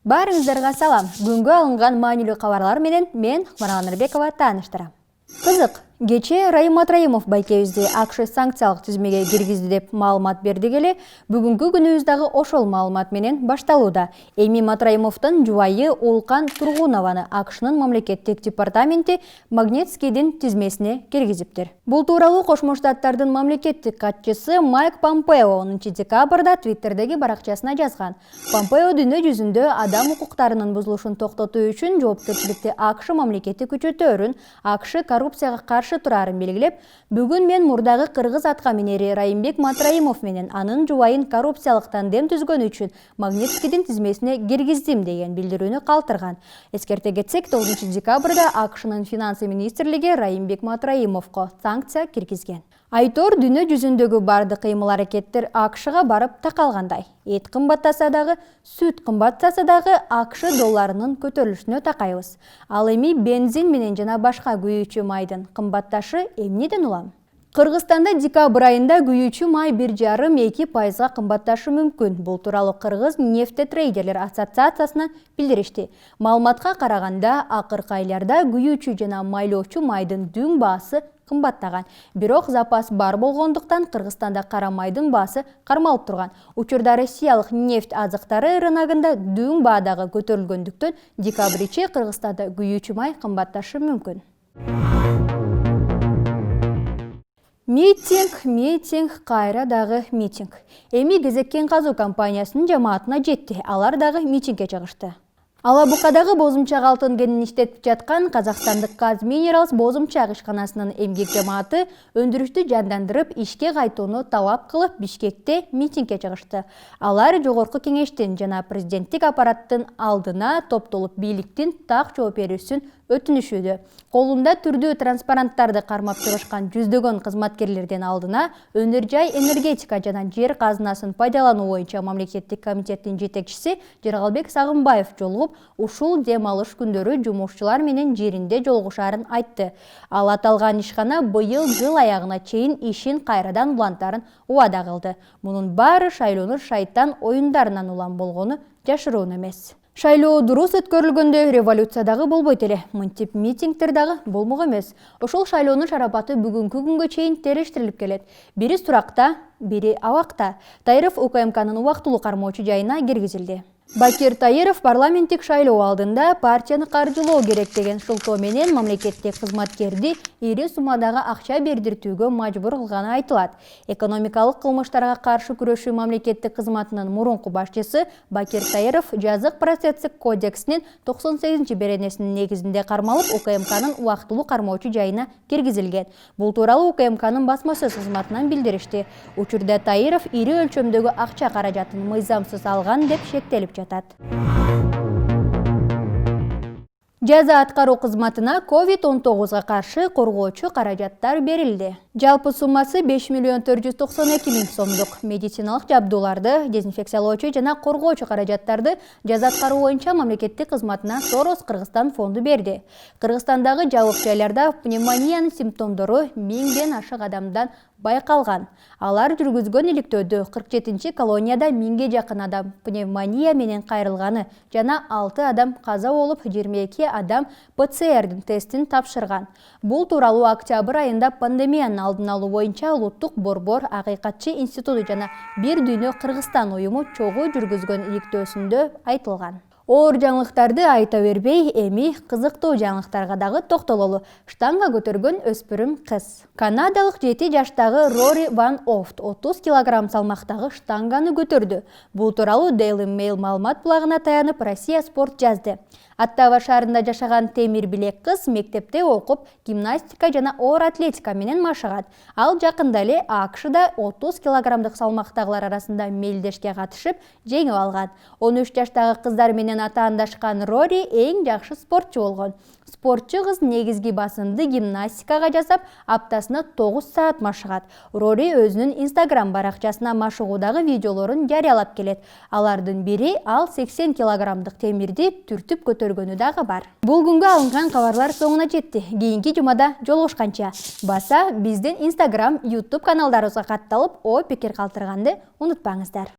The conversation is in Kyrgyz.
Барыңыздарга салам. Бүгүнгү алынган маанилүү кабарлар менен мен Марган Нурбекова тааныштырам. Кызык, кечээ Раим Матраимов байкебизди АКШ санкциялык тизмеге киргизди деп маалымат берди келе, бүгүнкү күнүбүз дагы ошол маалымат менен башталууда. Эми Матраимовдун жубайы Улкан Тургунованы АКШнын мамлекеттик департаменти Магнитскийдин тизмесине киргизиптир. Бул тууралуу Кошмо Штаттардын мамлекеттик катчысы Майк Помпео 10 декабрда Твиттердеги баракчасына жазган. Помпео дүйнө жүзүндө адам укуктарынын бузулушун токтотуу үчүн жоопкерчиликти АКШ мамлекети күчөтөөрүн, АКШ коррупцияга каршы турарын белгилеп, бүгүн мен мурдагы кыргыз аткаминери Райымбек Матраимов менен анын жубайын коррупциялык тандем түзгөн үчүн Магнитскийдин тизмесине киргиздим деген билдирүүнү калтырган. Эскерте кетсек, 9 декабрда АКШнын финансы министрлиги Райымбек Матраимовго санкция киргизген. Айтор дүйнө жүзүндөгү бардык кыймыл-аракеттер АКШга барып такалгандай. Эт кымбаттаса дагы, сүт кымбаттаса дагы АКШ долларынын көтөрүлүшүнө такайбыз. Ал эми бензин менен жана башка күйүүчү майдын кымбатташы эмнеден улам? Кыргызстанда декабрь айында күйүүчү май 1,5–2% кымбатташы мүмкүн. Бул тууралуу Кыргыз нефтетрейдерлер ассоциациясынан билдиришти. Маалыматка караганда, акыркы айларда күйүүчү жана майлоочу майдын дүң баасы кымбаттаган. Бирок запас бар болгондуктан Кыргызстанда кара майдын баасы кармалып турган. Учурда Россиялык нефть азыктары рыногунда дүң баадагы көтөрүлгөндүктөн декабрче Кыргызстанда күйүүчү май кымбатташы мүмкүн. Митинг, кайра дагы митинг. Эми кезек кен казуу компаниясынын жамаатына жетти. Алар дагы митингге чыгышты. Алабукадагы бозумчак алтын кенин иштетип жаткан Казакстандык Казминералс бозумчак ишканасынын эмгек жамааты өндүрүштү жандандырып, ишке кайтууну талап кылып Бишкекте митингге чыгышты. Алар жогорку кеңештин жана президенттик аппараттын алдына топтолуп бийликтин так жооп берүүсүн өтүнүшүүдө. Колунда түрдүү транспаранттарды кармап чыгышкан жүздөгөн кызматкерлердин алдына өнөр жай энергетика жана жер казынасын пайдалануу боюнча мамлекеттик комитеттин жетекчиси Жергалбек Сагынбаев жолугуп, ушул дем алыш күндөрү жумушчулар менен жеринде жолугушаарын айтты. Ал аталган ишкана быйыл жыл аягына чейин ишин кайрадан улантарын убада кылды. Мунун баары шайлоону шайтан оюндарынан улам болгону жашыруун эмес. Шайлоо дурус өткөрүлгөндө революция дагы болбойт эле, мынтип митингдер дагы болмок эмес. Ошол шайлоонун шарапаты бүгүнкү күнгө чейин териштирилип келет. Бири суракта, бири абакта. Таиров УКМКнын убактылуу кармоочу жайына киргизилди. Бакир Таиров парламенттик шайлоо алдында партияны каржылоо керек деген шылтоо менен мамлекеттик кызматкерди ири суммадагы акча бердиртүүгө мажбур кылганы айтылат. Экономикалык кылмыштарга каршы күрөшүү мамлекеттик кызматынын мурунку башчысы Бакир Таиров жазык процесстик кодексинин 98-беренесинин негизинде кармалып, УКМКнын убактылуу кармоочу жайына киргизилген. Бул тууралуу УКМКнын басма сөз кызматынан билдиришти. Учурда Таиров ири өлчөмдөгү акча каражатын мыйзамсыз алган деп шектелип жатат. Жаза аткаруу кызматына COVID-19 каршы коргоочу каражаттар берилди. Жалпы суммасы 5,492,000 сомдук. Медициналык жабдууларды, дезинфекциялоочу жана коргоочу каражаттарды жаза аткаруу боюнча мамлекеттик кызматына Сорос Кыргызстан фонду берди. Кыргызстандагы жабык жайларда пневмониянын симптомдору 1000ден ашык адамдан байкалган. Алар жүргүзгөн иликтөөдө 47 колонияда 1000ге жакын адам пневмония менен кайрылганы жана 6 адам каза болуп, 22 адам ПЦРдин тестин тапшырган. Бул тууралуу октябрь айында пандемиянын алдын алуу боюнча Улуттук борбор, Акыйкатчы институту жана Бир дүйнө Кыргызстан уюму чогуу жүргүзгөн иликтөөсүндө айтылган. Оор жаңылыктарды айта бербей, эми кызыктуу жаңылыктарга дагы токтололу. Штанга көтөргөн өспүрүм кыз. Канадалык 7 жаштагы Рори Ван Офт 30 килограмм салмактагы штанганы көтөрдү. Бул тууралуу Daily Mail маалымат булагына таянып Россия спорт жазды. Оттава шаарында жашаган темир билек кыз мектепте окуп, гимнастика жана оор атлетика менен машыгат. Ал жакында эле АКШда 30 килограммдык салмактагылар арасында мелдешке катышып, жеңип алган. 13 жаштагы кыздар менен атаандашкан Рори эң жакшы спортчу болгон. Спортчу кыз негизги басымды гимнастикага жасап, аптасына 9 саат машыгат. Рори өзүнүн Instagram баракчасына машыгуудагы видеолорун жарыялап келет. Алардын бири ал 80 килограммдык темирди түртүп көтөргөнү дагы бар. Бул күнгө алынган кабарлар соңуна жетти. Кийинки жумада жолугушканча баса биздин Instagram, YouTube каналдарыбызга катталып, ой пикир калтырганды унутпаңыздар.